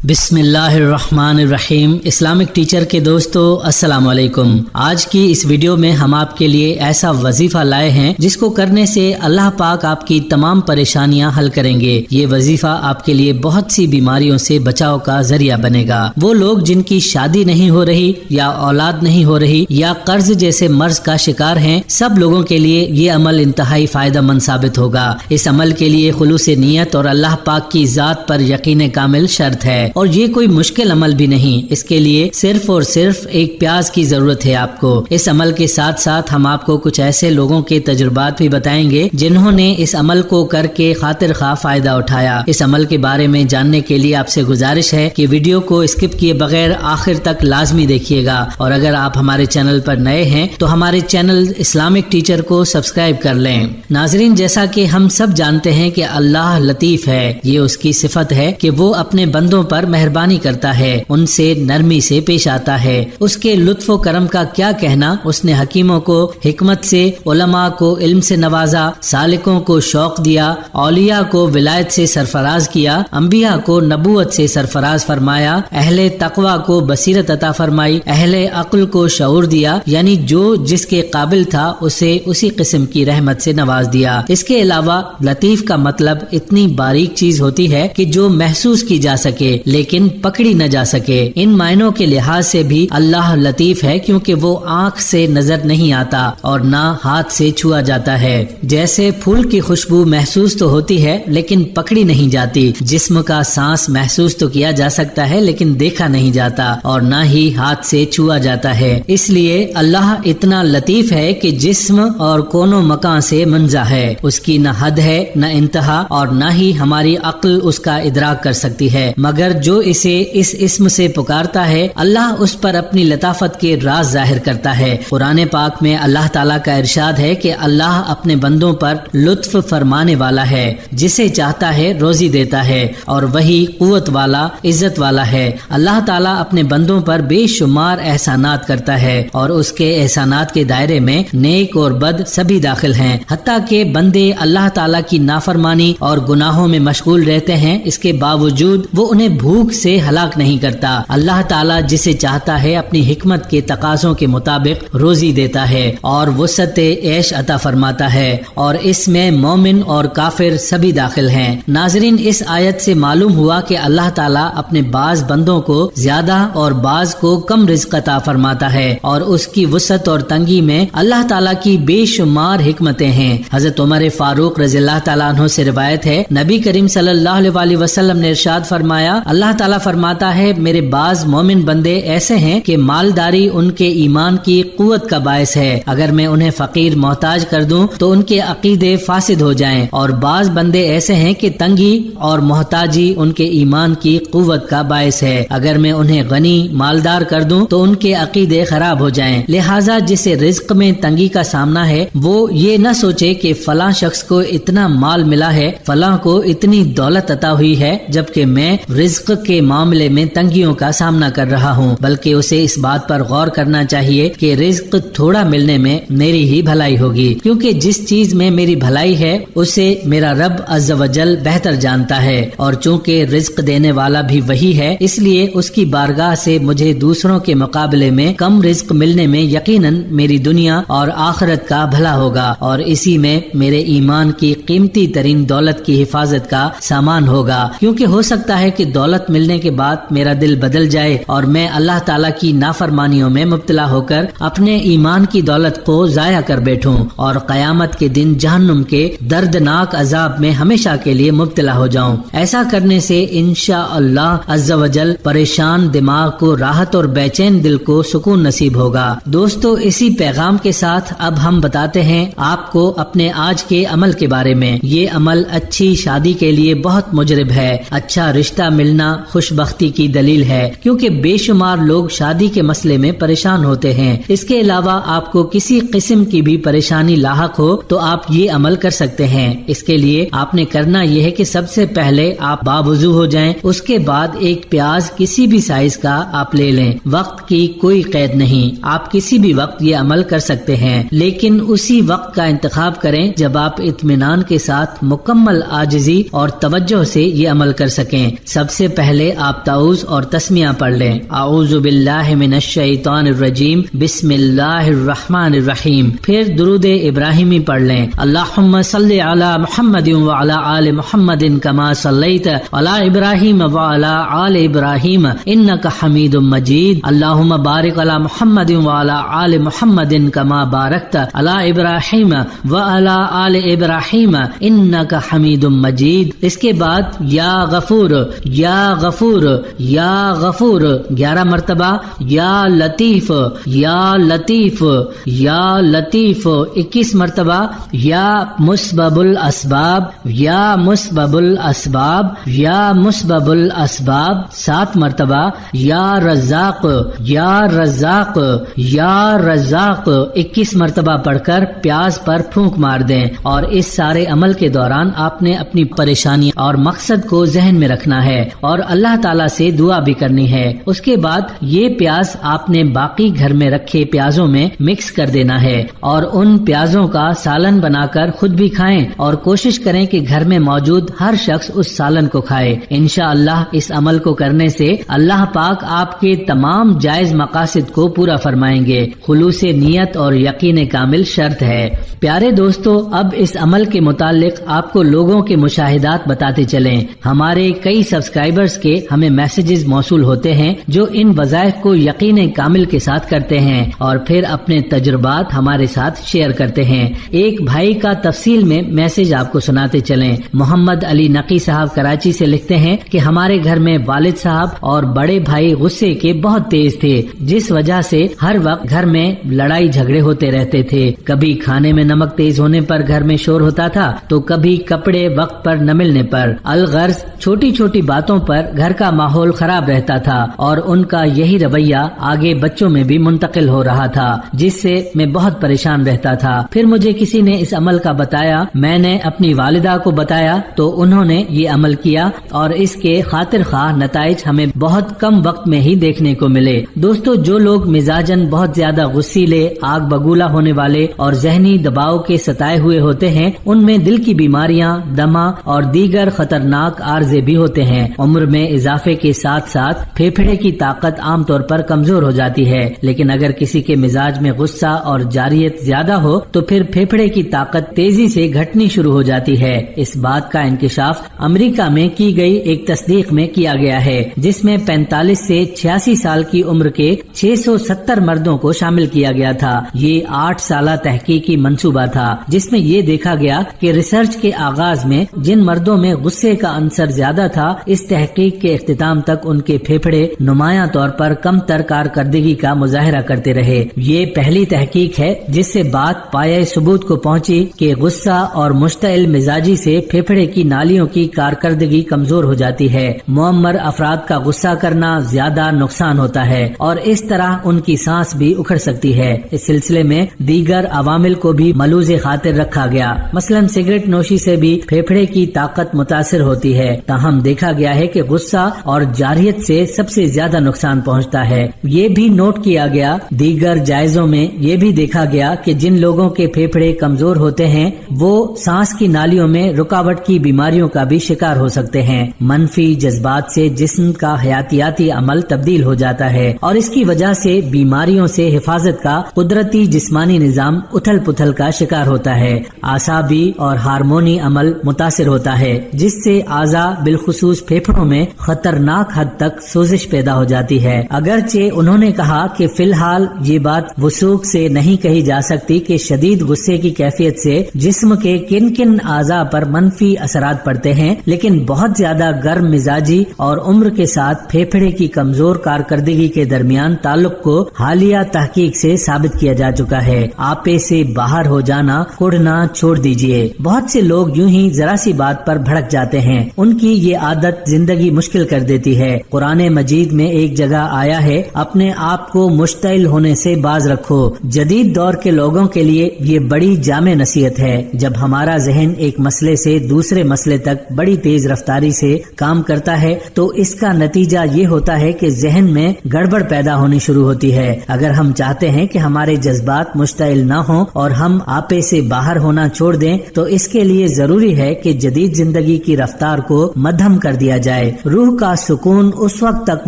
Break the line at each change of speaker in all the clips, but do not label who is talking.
بسم اللہ الرحمن الرحیم۔ اسلامک ٹیچر کے دوستو السلام علیکم۔ آج کی اس ویڈیو میں ہم آپ کے لیے ایسا وظیفہ لائے ہیں جس کو کرنے سے اللہ پاک آپ کی تمام پریشانیاں حل کریں گے۔ یہ وظیفہ آپ کے لیے بہت سی بیماریوں سے بچاؤ کا ذریعہ بنے گا۔ وہ لوگ جن کی شادی نہیں ہو رہی یا اولاد نہیں ہو رہی یا قرض جیسے مرض کا شکار ہیں، سب لوگوں کے لیے یہ عمل انتہائی فائدہ مند ثابت ہوگا۔ اس عمل کے لیے خلوص نیت اور اللہ پاک کی ذات پر یقین کامل شرط ہے، اور یہ کوئی مشکل عمل بھی نہیں۔ اس کے لیے صرف اور صرف ایک پیاز کی ضرورت ہے آپ کو۔ اس عمل کے ساتھ ساتھ ہم آپ کو کچھ ایسے لوگوں کے تجربات بھی بتائیں گے جنہوں نے اس عمل کو کر کے خاطر خواہ فائدہ اٹھایا۔ اس عمل کے بارے میں جاننے کے لیے آپ سے گزارش ہے کہ ویڈیو کو اسکپ کیے بغیر آخر تک لازمی دیکھیے گا، اور اگر آپ ہمارے چینل پر نئے ہیں تو ہمارے چینل اسلامک ٹیچر کو سبسکرائب کر لیں۔ ناظرین، جیسا کہ ہم سب جانتے ہیں کہ اللہ لطیف ہے، یہ اس کی صفت ہے کہ وہ اپنے بندوں پر مہربانی کرتا ہے، ان سے نرمی سے پیش آتا ہے۔ اس کے لطف و کرم کا کیا کہنا۔ اس نے حکیموں کو حکمت سے، علماء کو علم سے نوازا، سالکوں کو شوق دیا، اولیاء کو ولایت سے سرفراز کیا، انبیاء کو نبوت سے سرفراز فرمایا، اہل تقوی کو بصیرت عطا فرمائی، اہل عقل کو شعور دیا، یعنی جو جس کے قابل تھا اسے اسی قسم کی رحمت سے نواز دیا۔ اس کے علاوہ لطیف کا مطلب اتنی باریک چیز ہوتی ہے کہ جو محسوس کی جا سکے لیکن پکڑی نہ جا سکے۔ ان معنوں کے لحاظ سے بھی اللہ لطیف ہے، کیونکہ وہ آنکھ سے نظر نہیں آتا اور نہ ہاتھ سے چھوا جاتا ہے۔ جیسے پھول کی خوشبو محسوس تو ہوتی ہے لیکن پکڑی نہیں جاتی، جسم کا سانس محسوس تو کیا جا سکتا ہے لیکن دیکھا نہیں جاتا اور نہ ہی ہاتھ سے چھوا جاتا ہے۔ اس لیے اللہ اتنا لطیف ہے کہ جسم اور کونوں مکان سے منزہ ہے، اس کی نہ حد ہے نہ انتہا، اور نہ ہی ہماری عقل اس کا ادراک کر سکتی ہے، مگر جو اسے اس اسم سے پکارتا ہے اللہ اس پر اپنی لطافت کے راز ظاہر کرتا ہے۔ قرآن پاک میں اللہ تعالیٰ کا ارشاد ہے کہ اللہ اپنے بندوں پر لطف فرمانے والا ہے، جسے چاہتا ہے روزی دیتا ہے، اور وہی قوت والا، عزت والا ہے۔ اللہ تعالیٰ اپنے بندوں پر بے شمار احسانات کرتا ہے، اور اس کے احسانات کے دائرے میں نیک اور بد سبھی داخل ہیں، حتیٰ کہ بندے اللہ تعالیٰ کی نافرمانی اور گناہوں میں مشغول رہتے ہیں، اس کے باوجود وہ انہیں بھوک سے ہلاک نہیں کرتا۔ اللہ تعالیٰ جسے چاہتا ہے اپنی حکمت کے تقاضوں کے مطابق روزی دیتا ہے اور وسعت عیش عطا فرماتا ہے، اور اس میں مومن اور کافر سبھی داخل ہیں۔ ناظرین، اس آیت سے معلوم ہوا کہ اللہ تعالیٰ اپنے بعض بندوں کو زیادہ اور بعض کو کم رزق عطا فرماتا ہے، اور اس کی وسعت اور تنگی میں اللہ تعالیٰ کی بے شمار حکمتیں ہیں۔ حضرت عمر فاروق رضی اللہ تعالیٰ عنہ سے روایت ہے، نبی کریم صلی اللہ علیہ وسلم نے ارشاد فرمایا، اللہ تعالیٰ فرماتا ہے میرے بعض مومن بندے ایسے ہیں کہ مالداری ان کے ایمان کی قوت کا باعث ہے، اگر میں انہیں فقیر محتاج کر دوں تو ان کے عقیدے فاسد ہو جائیں، اور بعض بندے ایسے ہیں کہ تنگی اور محتاجی ان کے ایمان کی قوت کا باعث ہے، اگر میں انہیں غنی مالدار کر دوں تو ان کے عقیدے خراب ہو جائیں۔ لہٰذا جسے رزق میں تنگی کا سامنا ہے وہ یہ نہ سوچے کہ فلاں شخص کو اتنا مال ملا ہے، فلاں کو اتنی دولت عطا ہوئی ہے، جبکہ میں رزق کے معاملے میں تنگیوں کا سامنا کر رہا ہوں، بلکہ اسے اس بات پر غور کرنا چاہیے کہ رزق تھوڑا ملنے میں میری ہی بھلائی ہوگی، کیونکہ جس چیز میں میری بھلائی ہے اسے میرا رب عز و جل بہتر جانتا ہے، اور چونکہ رزق دینے والا بھی وہی ہے، اس لیے اس کی بارگاہ سے مجھے دوسروں کے مقابلے میں کم رزق ملنے میں یقیناً میری دنیا اور آخرت کا بھلا ہوگا، اور اسی میں میرے ایمان کی قیمتی ترین دولت کی حفاظت کا سامان ہوگا، کیونکہ ہو سکتا ہے کہ دولت ملنے کے بعد میرا دل بدل جائے اور میں اللہ تعالیٰ کی نافرمانیوں میں مبتلا ہو کر اپنے ایمان کی دولت کو ضائع کر بیٹھوں، اور قیامت کے دن جہنم کے دردناک عذاب میں ہمیشہ کے لیے مبتلا ہو جاؤں۔ ایسا کرنے سے انشاءاللہ عز و جل پریشان دماغ کو راحت اور بے چین دل کو سکون نصیب ہوگا۔ دوستو، اسی پیغام کے ساتھ اب ہم بتاتے ہیں آپ کو اپنے آج کے عمل کے بارے میں۔ یہ عمل اچھی شادی کے لیے بہت مجرب ہے۔ اچھا رشتہ ملنا خوش بختی کی دلیل ہے، کیونکہ بے شمار لوگ شادی کے مسئلے میں پریشان ہوتے ہیں۔ اس کے علاوہ آپ کو کسی قسم کی بھی پریشانی لاحق ہو تو آپ یہ عمل کر سکتے ہیں۔ اس کے لیے آپ نے کرنا یہ ہے کہ سب سے پہلے آپ باوضو ہو جائیں، اس کے بعد ایک پیاز کسی بھی سائز کا آپ لے لیں۔ وقت کی کوئی قید نہیں، آپ کسی بھی وقت یہ عمل کر سکتے ہیں، لیکن اسی وقت کا انتخاب کریں جب آپ اطمینان کے ساتھ مکمل عاجزی اور توجہ سے یہ عمل کر سکیں۔ سب سے پہلے آپ تعوذ اور تسمیہ پڑھ لیں۔ اعوذ باللہ من الشیطان الرجیم، بسم اللہ الرحمن الرحیم۔ پھر درود ابراہیمی پڑھ لیں۔ اللہم صلی علی محمد وعلی آل محمد کما صلیت علی ابراہیم وعلی آل ابراہیم انک حمید مجید۔ اللہم بارک علی محمد وعلی آل محمد کما بارکت علی ابراہیم وعلی آل ابراہیم انک حمید مجید۔ اس کے بعد یا غفور یا غفور یا غفور 11 مرتبہ، یا لطیف یا لطیف یا لطیف 21 مرتبہ، یا مسبب الاسباب یا مسبب الاسباب یا مسبب الاسباب 7 مرتبہ، یا رزاق یا رزاق یا رزاق 21 مرتبہ پڑھ کر پیاز پر پھونک مار دیں۔ اور اس سارے عمل کے دوران آپ نے اپنی پریشانی اور مقصد کو ذہن میں رکھنا ہے اور اللہ تعالیٰ سے دعا بھی کرنی ہے۔ اس کے بعد یہ پیاز آپ نے باقی گھر میں رکھے پیازوں میں مکس کر دینا ہے اور ان پیازوں کا سالن بنا کر خود بھی کھائیں اور کوشش کریں کہ گھر میں موجود ہر شخص اس سالن کو کھائے۔ انشاءاللہ اس عمل کو کرنے سے اللہ پاک آپ کے تمام جائز مقاصد کو پورا فرمائیں گے۔ خلوص نیت اور یقین کامل شرط ہے۔ پیارے دوستو، اب اس عمل کے متعلق آپ کو لوگوں کے مشاہدات بتاتے چلیں۔ ہمارے کئی سبسکرائبرز کے ہمیں میسیجز موصول ہوتے ہیں جو ان وظائف کو یقین کامل کے ساتھ کرتے ہیں اور پھر اپنے تجربات ہمارے ساتھ شیئر کرتے ہیں۔ ایک بھائی کا تفصیل میں میسیج آپ کو سناتے چلیں۔ محمد علی نقی صاحب کراچی سے لکھتے ہیں کہ ہمارے گھر میں والد صاحب اور بڑے بھائی غصے کے بہت تیز تھے، جس وجہ سے ہر وقت گھر میں لڑائی جھگڑے ہوتے رہتے تھے۔ کبھی کھانے میں نمک تیز ہونے پر گھر میں شور ہوتا تھا تو کبھی کپڑے وقت پر نہ ملنے پر۔ الغرض چھوٹی چھوٹی باتوں پر گھر کا ماحول خراب رہتا تھا اور ان کا یہی رویہ آگے بچوں میں بھی منتقل ہو رہا تھا، جس سے میں بہت پریشان رہتا تھا۔ پھر مجھے کسی نے اس عمل کا بتایا، میں نے اپنی والدہ کو بتایا تو انہوں نے یہ عمل کیا اور اس کے خاطر خواہ نتائج ہمیں بہت کم وقت میں ہی دیکھنے کو ملے۔ دوستو، جو لوگ مزاجن بہت زیادہ غصیلے، آگ بگولا ہونے والے اور ذہنی دباؤ کے ستائے ہوئے ہوتے ہیں، ان میں دل کی بیماریاں، دمہ اور دیگر خطرناک عارضے بھی ہوتے ہیں۔ عمر میں اضافے کے ساتھ ساتھ پھیپھڑے کی طاقت عام طور پر کمزور ہو جاتی ہے، لیکن اگر کسی کے مزاج میں غصہ اور جاریت زیادہ ہو تو پھر پھیپھڑے کی طاقت تیزی سے گھٹنی شروع ہو جاتی ہے۔ اس بات کا انکشاف امریکہ میں کی گئی ایک تصدیق میں کیا گیا ہے، جس میں 45 سے 86 سال کی عمر کے 670 مردوں کو شامل کیا گیا تھا۔ یہ 8 سالہ تحقیقی منصوبہ تھا، جس میں یہ دیکھا گیا کہ ریسرچ کے آغاز میں جن مردوں میں غصے کا عنصر زیادہ تھا، اس تحقیق کے اختتام تک ان کے پھیپھڑے نمایاں طور پر کم تر کارکردگی کا مظاہرہ کرتے رہے۔ یہ پہلی تحقیق ہے جس سے بات پایہ ثبوت کو پہنچی کہ غصہ اور مشتعل مزاجی سے پھیپھڑے کی نالیوں کی کارکردگی کمزور ہو جاتی ہے۔ معمر افراد کا غصہ کرنا زیادہ نقصان ہوتا ہے اور اس طرح ان کی سانس بھی اکھڑ سکتی ہے۔ اس سلسلے میں دیگر عوامل کو بھی ملوز خاطر رکھا گیا، مثلا سگریٹ نوشی سے بھی پھیپھڑے کی طاقت متاثر ہوتی ہے۔ تاہم دیکھا گیا ہے کہ غصہ اور جارحیت سے سب سے زیادہ نقصان پہنچتا ہے۔ یہ بھی نوٹ کیا گیا، دیگر جائزوں میں یہ بھی دیکھا گیا کہ جن لوگوں کے پھیپھڑے کمزور ہوتے ہیں وہ سانس کی نالیوں میں رکاوٹ کی بیماریوں کا بھی شکار ہو سکتے ہیں۔ منفی جذبات سے جسم کا حیاتیاتی عمل تبدیل ہو جاتا ہے اور اس کی وجہ سے بیماریوں سے حفاظت کا قدرتی جسمانی نظام اتھل پتھل کا شکار ہوتا ہے۔ اعصابی اور ہارمونی عمل متاثر ہوتا ہے، جس سے اعضاء بالخصوص پھیپھڑوں میں خطرناک حد تک سوزش پیدا ہو جاتی ہے۔ اگرچہ انہوں نے کہا کہ فی الحال یہ بات وثوق سے نہیں کہی جا سکتی کہ شدید غصے کی کیفیت سے جسم کے کن کن اعضاء پر منفی اثرات پڑتے ہیں، لیکن بہت زیادہ گرم مزاجی اور عمر کے ساتھ پھیپھڑے کی کمزور کارکردگی کے درمیان تعلق کو حالیہ تحقیق سے ثابت کیا جا چکا ہے۔ آپے سے باہر ہو جانا، اڑنا چھوڑ دیجئے۔ بہت سے لوگ یوں ہی ذرا سی بات پر بھڑک جاتے ہیں، ان کی یہ عادت زندگی مشکل کر دیتی ہے۔ قرآن مجید میں ایک جگہ آیا ہے، اپنے آپ کو مشتعل ہونے سے باز رکھو۔ جدید دور کے لوگوں کے لیے یہ بڑی جامع نصیحت ہے۔ جب ہمارا ذہن ایک مسئلے سے دوسرے مسئلے تک بڑی تیز رفتاری سے کام کرتا ہے تو اس کا نتیجہ یہ ہوتا ہے کہ ذہن میں گڑبڑ پیدا ہونی شروع ہوتی ہے۔ اگر ہم چاہتے ہیں کہ ہمارے جذبات مشتعل نہ ہوں اور ہم آپے سے باہر ہونا چھوڑ دیں تو اس کے لیے ضروری ہے کہ جدید زندگی کی رفتار کو مدھم کر دیا جائے۔ جائے۔ روح کا سکون اس وقت تک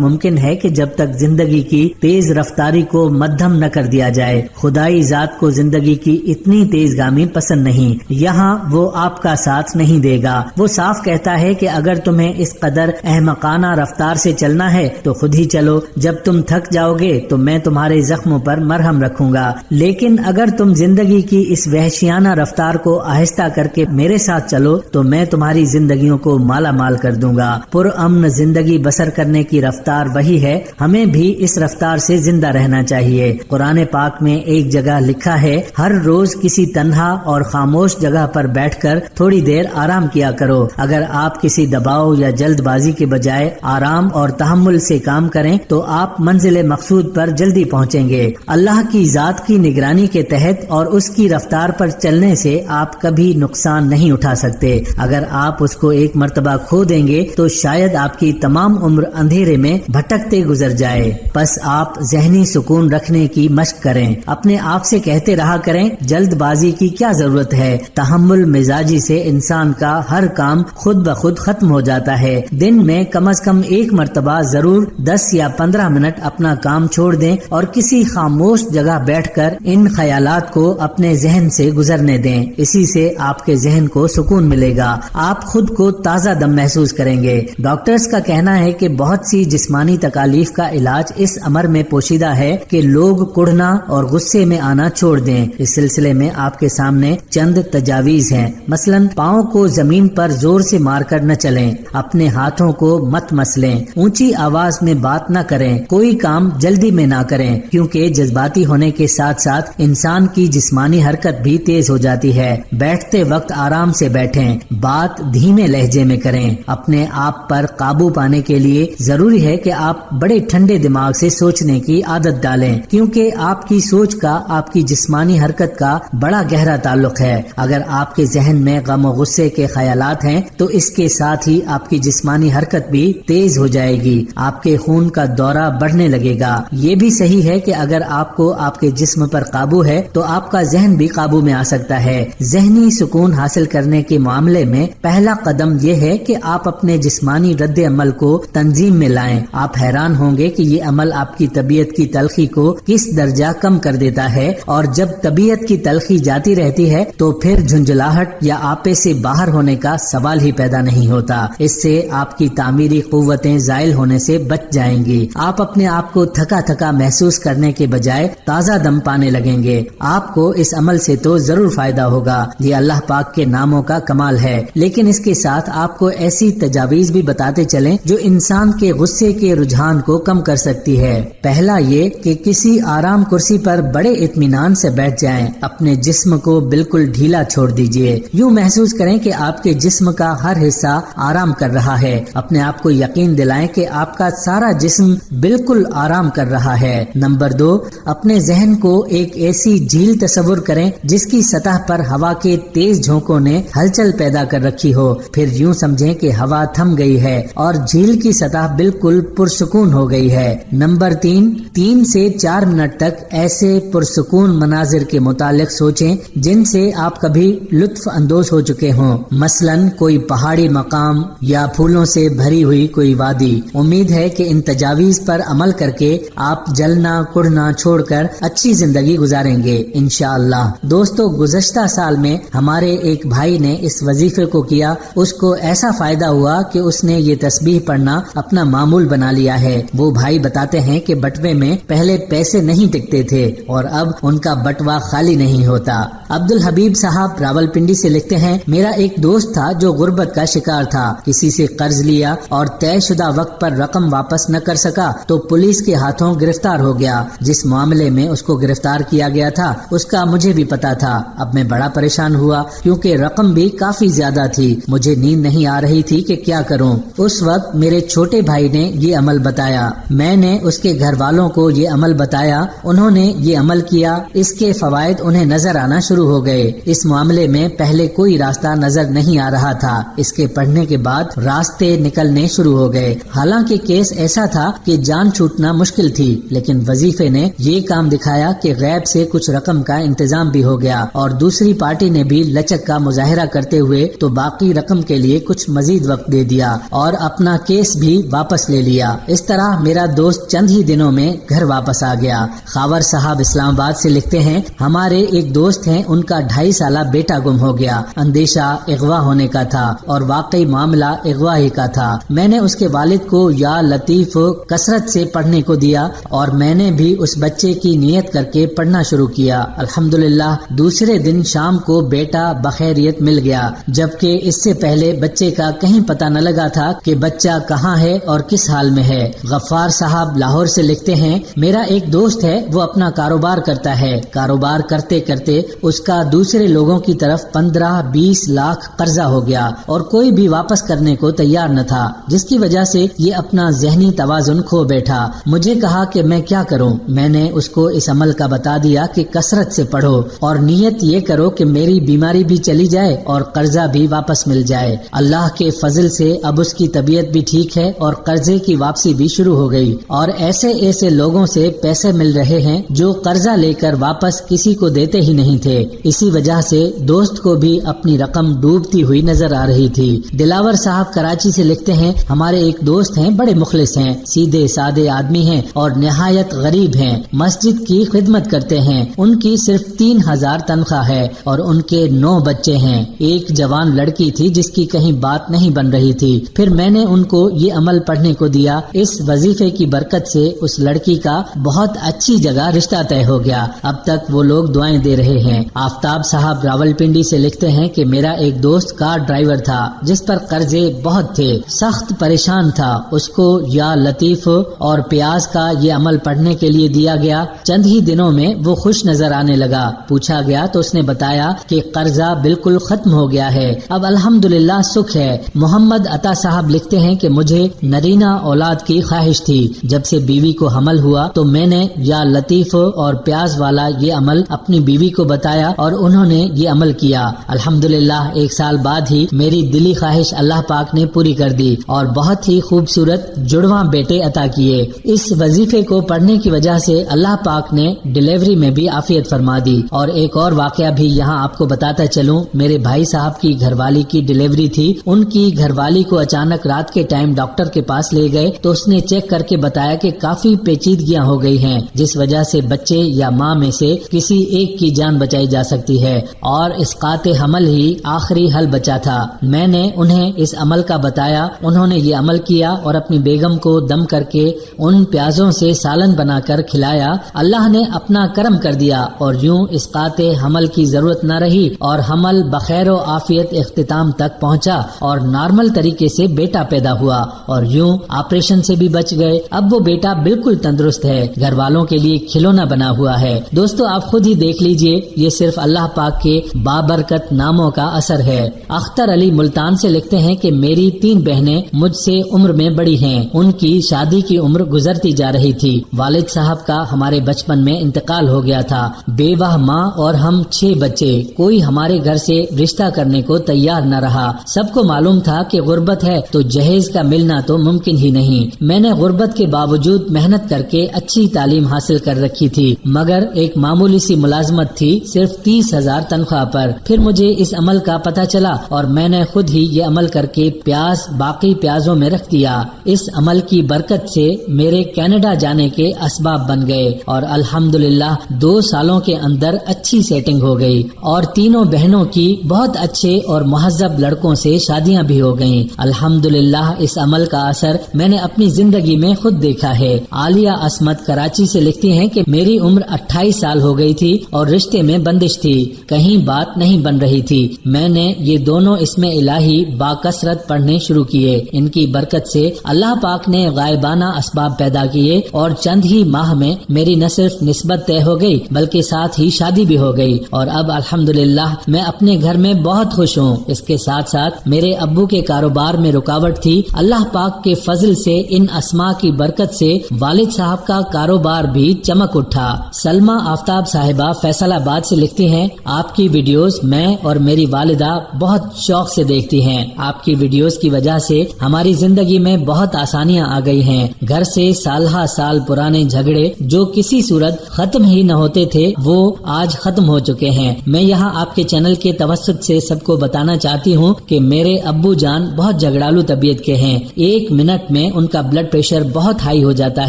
ممکن ہے کہ جب تک زندگی کی تیز رفتاری کو مدھم نہ کر دیا جائے۔ خدائی ذات کو زندگی کی اتنی تیز گامی پسند نہیں، یہاں وہ آپ کا ساتھ نہیں دے گا۔ وہ صاف کہتا ہے کہ اگر تمہیں اس قدر احمقانہ رفتار سے چلنا ہے تو خود ہی چلو، جب تم تھک جاؤ گے تو میں تمہارے زخموں پر مرہم رکھوں گا، لیکن اگر تم زندگی کی اس وحشیانہ رفتار کو آہستہ کر کے میرے ساتھ چلو تو میں تمہاری زندگیوں کو مالا مال کر دوں گا۔ پرامن زندگی بسر کرنے کی رفتار وہی ہے، ہمیں بھی اس رفتار سے زندہ رہنا چاہیے۔ قرآن پاک میں ایک جگہ لکھا ہے، ہر روز کسی تنہا اور خاموش جگہ پر بیٹھ کر تھوڑی دیر آرام کیا کرو۔ اگر آپ کسی دباؤ یا جلد بازی کے بجائے آرام اور تحمل سے کام کریں تو آپ منزل مقصود پر جلدی پہنچیں گے۔ اللہ کی ذات کی نگرانی کے تحت اور اس کی رفتار پر چلنے سے آپ کبھی نقصان نہیں اٹھا سکتے۔ اگر آپ اس کو ایک مرتبہ کھو دیں گے تو شاید آپ کی تمام عمر اندھیرے میں بھٹکتے گزر جائے۔ بس آپ ذہنی سکون رکھنے کی مشق کریں، اپنے آپ سے کہتے رہا کریں، جلد بازی کی کیا ضرورت ہے؟ تحمل مزاجی سے انسان کا ہر کام خود بخود ختم ہو جاتا ہے۔ دن میں کم از کم ایک مرتبہ ضرور 10 یا 15 منٹ اپنا کام چھوڑ دیں اور کسی خاموش جگہ بیٹھ کر ان خیالات کو اپنے ذہن سے گزرنے دیں۔ اسی سے آپ کے ذہن کو سکون ملے گا، آپ خود کو تازہ دم محسوس کریں گے۔ ڈاکٹرز کا کہنا ہے کہ بہت سی جسمانی تکالیف کا علاج اس امر میں پوشیدہ ہے کہ لوگ کڑھنا اور غصے میں آنا چھوڑ دیں۔ اس سلسلے میں آپ کے سامنے چند تجاویز ہیں۔ مثلا پاؤں کو زمین پر زور سے مار کر نہ چلیں، اپنے ہاتھوں کو مت مسلیں، اونچی آواز میں بات نہ کریں، کوئی کام جلدی میں نہ کریں، کیونکہ جذباتی ہونے کے ساتھ ساتھ انسان کی جسمانی حرکت بھی تیز ہو جاتی ہے۔ بیٹھتے وقت آرام سے بیٹھیں، بات دھیمے لہجے میں کریں۔ اپنے آپ پر قابو پانے کے لیے ضروری ہے کہ آپ بڑے ٹھنڈے دماغ سے سوچنے کی عادت ڈالیں، کیونکہ آپ کی سوچ کا آپ کی جسمانی حرکت کا بڑا گہرا تعلق ہے۔ اگر آپ کے ذہن میں غم و غصے کے خیالات ہیں تو اس کے ساتھ ہی آپ کی جسمانی حرکت بھی تیز ہو جائے گی، آپ کے خون کا دورہ بڑھنے لگے گا۔ یہ بھی صحیح ہے کہ اگر آپ کو آپ کے جسم پر قابو ہے تو آپ کا ذہن بھی قابو میں آ سکتا ہے۔ ذہنی سکون حاصل کرنے کے معاملے میں پہلا قدم یہ ہے کہ آپ اپنے جسمانی رد عمل کو تنظیم میں لائیں۔ آپ حیران ہوں گے کہ یہ عمل آپ کی طبیعت کی تلخی کو کس درجہ کم کر دیتا ہے، اور جب طبیعت کی تلخی جاتی رہتی ہے تو پھر جھنجھلاہٹ یا آپے سے باہر ہونے کا سوال ہی پیدا نہیں ہوتا۔ اس سے آپ کی تعمیری قوتیں زائل ہونے سے بچ جائیں گی۔ آپ اپنے آپ کو تھکا تھکا محسوس کرنے کے بجائے تازہ دم پانے لگیں گے۔ آپ کو اس عمل سے تو ضرور فائدہ ہوگا، یہ اللہ پاک کے ناموں کا کمال ہے، لیکن اس کے ساتھ آپ کو ایسی تجاویز بھی بتاتے چلیں جو انسان کے غصے کے رجحان کو کم کر سکتی ہے۔ پہلا یہ کہ کسی آرام کرسی پر بڑے اطمینان سے بیٹھ جائیں، اپنے جسم کو بالکل ڈھیلا چھوڑ دیجئے، یوں محسوس کریں کہ آپ کے جسم کا ہر حصہ آرام کر رہا ہے۔ اپنے آپ کو یقین دلائیں کہ آپ کا سارا جسم بالکل آرام کر رہا ہے۔ نمبر 2، اپنے ذہن کو ایک ایسی جھیل تصور کریں جس کی سطح پر ہوا کے تیز جھونکوں نے ہلچل پیدا کر رکھی ہو، پھر یوں سمجھیں کہ ہوا تھم گئی ہے اور جھیل کی سطح بالکل پرسکون ہو گئی ہے۔ نمبر 3 سے 4 منٹ تک ایسے پرسکون مناظر کے متعلق سوچیں جن سے آپ کبھی لطف اندوز ہو چکے ہوں، مثلا کوئی پہاڑی مقام یا پھولوں سے بھری ہوئی کوئی وادی۔ امید ہے کہ ان تجاویز پر عمل کر کے آپ جلنا کڑھنا چھوڑ کر اچھی زندگی گزاریں گے انشاءاللہ۔ دوستو، گزشتہ سال میں ہمارے ایک بھائی نے اس وظیفے کو کیا، اس کو ایسا فائدہ ہوا کہ اس نے یہ تسبیح پڑھنا اپنا معمول بنا لیا ہے۔ وہ بھائی بتاتے ہیں کہ بٹوے میں پہلے پیسے نہیں ٹکتے تھے اور اب ان کا بٹوا خالی نہیں ہوتا۔ عبد الحبیب صاحب راولپنڈی سے لکھتے ہیں، میرا ایک دوست تھا جو غربت کا شکار تھا، کسی سے قرض لیا اور طے شدہ وقت پر رقم واپس نہ کر سکا تو پولیس کے ہاتھوں گرفتار ہو گیا۔ جس معاملے میں اس کو گرفتار کیا گیا تھا اس کا مجھے بھی پتا تھا۔ اب میں بڑا پریشان ہوا کیونکہ رقم بھی کافی زیادہ تھی، مجھے نیند نہیں آ رہی تھی کہ کیا کروں۔ اس وقت میرے چھوٹے بھائی نے یہ عمل بتایا، میں نے اس کے گھر والوں کو یہ عمل بتایا، انہوں نے یہ عمل کیا، اس کے فوائد انہیں نظر آنا شروع ہو گئے۔ اس معاملے میں پہلے کوئی راستہ نظر نہیں آ رہا تھا، اس کے پڑھنے کے بعد راستے نکلنے شروع ہو گئے۔ حالانکہ کیس ایسا تھا کہ جان چھوٹنا مشکل تھی، لیکن وظیفے نے یہ کام دکھایا کہ غیب سے کچھ رقم کا انتظام بھی ہو گیا اور دوسری پارٹی نے بھی لچک کا مظاہرہ کرتے ہوئے تو باقی رقم کے لیے کچھ مزید وقت دے دیا۔ اور اپنا کیس بھی واپس لے لیا۔ اس طرح میرا دوست چند ہی دنوں میں گھر واپس آ گیا۔ خاور صاحب اسلام آباد سے لکھتے ہیں، ہمارے ایک دوست ہیں، ان کا 2.5 سالہ بیٹا گم ہو گیا۔ اندیشہ اغوا ہونے کا تھا اور واقعی معاملہ اغوا ہی کا تھا۔ میں نے اس کے والد کو یا لطیف کثرت سے پڑھنے کو دیا اور میں نے بھی اس بچے کی نیت کر کے پڑھنا شروع کیا۔ الحمدللہ دوسرے دن شام کو بیٹا بخیریت مل گیا، جبکہ اس سے پہلے بچے کا کہیں پتہ نہ لگا تھا کہ بچہ کہاں ہے اور کس حال میں ہے۔ غفار صاحب لاہور سے لکھتے ہیں، میرا ایک دوست ہے، وہ اپنا کاروبار کرتا ہے، کاروبار کرتے کرتے اس کا دوسرے لوگوں کی طرف 15-20 لاکھ قرضہ ہو گیا اور کوئی بھی واپس کرنے کو تیار نہ تھا، جس کی وجہ سے یہ اپنا ذہنی توازن کھو بیٹھا۔ مجھے کہا کہ میں کیا کروں؟ میں نے اس کو اس عمل کا بتا دیا کہ کثرت سے پڑھو اور نیت یہ کرو کہ میری بیماری بھی چلی جائے اور قرضہ بھی واپس مل جائے۔ اللہ کے فضل سے اب اس کی طبیعت بھی ٹھیک ہے اور قرضے کی واپسی بھی شروع ہو گئی، اور ایسے ایسے لوگوں سے پیسے مل رہے ہیں جو قرضہ لے کر واپس کسی کو دیتے ہی نہیں تھے۔ اسی وجہ سے دوست کو بھی اپنی رقم ڈوبتی ہوئی نظر آ رہی تھی۔ دلاور صاحب کراچی سے لکھتے ہیں، ہمارے ایک دوست ہیں، بڑے مخلص ہیں، سیدھے سادے آدمی ہیں اور نہایت غریب ہیں، مسجد کی خدمت کرتے ہیں۔ ان کی صرف 3000 تنخواہ ہے اور ان کے 9 بچے ہیں۔ ایک جوان لڑکی تھی جس کی کہیں بات نہیں بن رہی تھی، پھر میں نے ان کو یہ عمل پڑھنے کو دیا۔ اس وظیفے کی برکت سے اس لڑکی کا بہت اچھی جگہ رشتہ طے ہو گیا، اب تک وہ لوگ دعائیں دے رہے ہیں۔ آفتاب صاحب راولپنڈی سے لکھتے ہیں کہ میرا ایک دوست کار ڈرائیور تھا جس پر قرضے بہت تھے، سخت پریشان تھا، اس کو یا لطیف اور پیاز کا یہ عمل پڑھنے کے لیے دیا گیا۔ چند ہی دنوں میں وہ خوش نظر آنے لگا، پوچھا گیا تو اس نے بتایا کہ قرضہ بالکل ختم ہو گیا ہے، اب الحمدللہ سکھ ہے۔ محمد عطا صاحب لکھتے ہیں کہ مجھے نرینہ اولاد کی خواہش تھی، جب سے بیوی کو حمل ہوا تو میں نے یا لطیف اور پیاز والا یہ عمل اپنی بیوی کو بتایا اور انہوں نے یہ عمل کیا۔ الحمدللہ 1 سال بعد ہی میری دلی خواہش اللہ پاک نے پوری کر دی اور بہت ہی خوبصورت جڑواں بیٹے عطا کیے۔ اس وظیفے کو پڑھنے کی وجہ سے اللہ پاک نے ڈیلیوری میں بھی عافیت فرما دی۔ اور ایک اور واقعہ بھی یہاں آپ کو بتاتا چلوں، میرے بھائی صاحب کی گھر والی کی ڈیلیوری تھی، ان کی گھر والی کو اچانک رات کے ٹائم ڈاکٹر کے پاس لے گئے تو اس نے چیک کر کے بتایا کہ کافی پیچیدگیاں ہو گئی ہیں، جس وجہ سے بچے یا ماں میں سے کسی ایک کی جان بچائی جا سکتی ہے اور اسقاط حمل ہی آخری حل بچا تھا۔ میں نے انہیں اس عمل کا بتایا، انہوں نے یہ عمل کیا اور اپنی بیگم کو دم کر کے ان پیازوں سے سالن بنا کر کھلایا۔ اللہ نے اپنا کرم کر دیا اور یوں اسقاط حمل کی ضرورت نہ رہی اور حمل بخیر و عافیت اختتام تک پہنچا اور نارمل طریقے سے بیٹا پیدا ہوا اور یوں آپریشن سے بھی بچ گئے۔ اب وہ بیٹا بالکل تندرست ہے، گھر والوں کے لیے کھلونا بنا ہوا ہے۔ دوستو آپ خود ہی دیکھ لیجئے، یہ صرف اللہ پاک کے بابرکت ناموں کا اثر ہے۔ اختر علی ملتان سے لکھتے ہیں کہ میری 3 بہنیں مجھ سے عمر میں بڑی ہیں، ان کی شادی کی عمر گزرتی جا رہی تھی، والد صاحب کا ہمارے بچپن میں انتقال ہو گیا تھا، بیوہ ماں اور ہم 6 بچے، کوئی ہمارے گھر سے رشتہ کرنے کو تیار نہ رہا۔ سب کو معلوم تھا کہ غربت ہے تو جہیز کا ملنا تو ممکن ہی نہیں۔ میں نے غربت کے باوجود محنت کر کے اچھی تعلیم حاصل کر رکھی تھی، مگر ایک معمولی سی ملازمت تھی، صرف 30,000 تنخواہ پر۔ پھر مجھے اس عمل کا پتہ چلا اور میں نے خود ہی یہ عمل کر کے پیاز باقی پیازوں میں رکھ دیا۔ اس عمل کی برکت سے میرے کینیڈا جانے کے اسباب بن گئے اور الحمدللہ 2 سالوں کے اندر اچھی سیٹنگ ہو گئی اور تینوں بہنوں کی بہت اچھے اور مہذب لڑکوں سے شادیاں بھی ہو گئیں۔ الحمدللہ اس عمل کا اثر میں نے اپنی زندگی میں خود دیکھا ہے۔ عالیہ عصمت کراچی سے لکھتی ہیں کہ میری عمر 28 سال ہو گئی تھی اور رشتے میں بندش تھی، کہیں بات نہیں بن رہی تھی۔ میں نے یہ دونوں اسم الہی باکثرت پڑھنے شروع کیے، ان کی برکت سے اللہ پاک نے غائبانہ اسباب پیدا کیے اور چند ہی ماہ میں میری نہ صرف نسبت طے ہو گئی بلکہ ساتھ ہی شادی بھی ہو گئی اور اب الحمدللہ میں اپنے گھر میں بہت خوش ہوں۔ اس کے ساتھ ساتھ میرے ابو کے کاروبار میں رکاوٹ تھی، اللہ پاک کے فضل سے ان اسماء کی برکت سے والد صاحب کا کاروبار بھی چمک اٹھا۔ سلمہ آفتاب صاحبہ فیصل آباد سے لکھتی ہیں، آپ کی ویڈیوز میں اور میری والدہ بہت شوق سے دیکھتی ہیں، آپ کی ویڈیوز کی وجہ سے ہماری زندگی میں بہت آسانیاں آ گئی ہیں، گھر سے سالہ سال پرانے جھگڑے جو کسی صورت ختم ہی نہ ہوتے تھے وہ آج ختم ہو چکے ہیں۔ میں یہاں آپ کے چینل کے توسط سے سب کو بتانا چاہتی ہوں کہ میرے ابو جان بہت جھگڑالو طبیعت کے ہیں، 1 منٹ میں ان کا بلڈ پریشر بہت ہائی ہو جاتا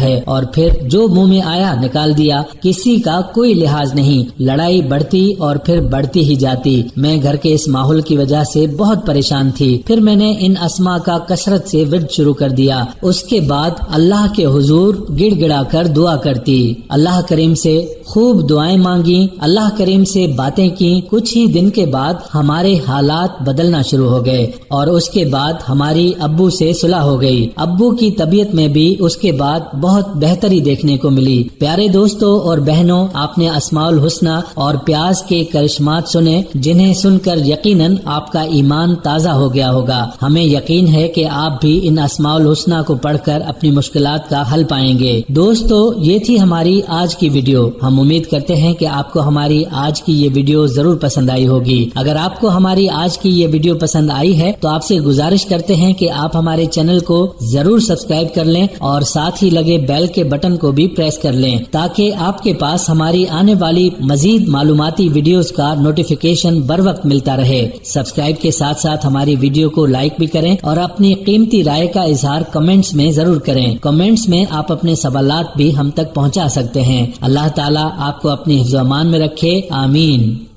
ہے اور پھر جو منہ میں آیا نکال دیا، کسی کا کوئی لحاظ نہیں، لڑائی بڑھتی اور پھر بڑھتی ہی جاتی۔ میں گھر کے اس ماحول کی وجہ سے بہت پریشان تھی۔ پھر میں نے ان اسماء کا کثرت سے ورد شروع کر دیا۔ اس کے بعد اللہ کے حضور گڑ گڑا کر دعا کرتی، اللہ کریم سے خوب دعائیں مانگی، اللہ کریم سے باتیں کی۔ کچھ ہی دن کے بعد ہمارے حالات بدلنا شروع ہو گئے اور اس کے بعد ہماری ابو سے صلح ہو گئی۔ ابو کی طبیعت میں بھی اس کے بعد بہت بہتری دیکھنے کو ملی۔ پیارے دوستوں اور بہنوں، آپ نے اسماء الحسنی اور پیاز کے کرشمات سنے، جنہیں سن کر یقیناً آپ کا ایمان تازہ ہو گیا ہوگا۔ ہمیں یقین ہے کہ آپ بھی ان اسماء الحسنی کو پڑھ کر اپنی مشکلات کا حل پائیں گے۔ دوستو، یہ تھی ہماری آج کی ویڈیو۔ ہم امید کرتے ہیں کہ آپ کو ہماری آج کی یہ ویڈیو ضرور پسند آئی ہوگی۔ اگر آپ کو ہماری آج کی یہ ویڈیو پسند آئی ہے تو آپ سے گزارش کرتے ہیں کہ آپ ہمارے چینل کو ضرور سبسکرائب کر لیں اور ساتھ ہی لگے بیل کے بٹن کو بھی پریس کر لیں تاکہ آپ کے پاس ہماری آنے والی مزید معلوماتی ویڈیوز کا نوٹیفیکیشن بر وقت ملتا رہے۔ سبسکرائب کے ساتھ ساتھ ہماری ویڈیو کو لائک بھی کریں اور اپنی قیمتی رائے کا اظہار کمنٹس میں ضرور کریں۔ کمنٹس میں آپ اپنے سوالات بھی ہم تک پہنچا سکتے ہیں۔ اللہ تعالیٰ آپ کو اپنی حفظ و امان میں رکھے، آمین۔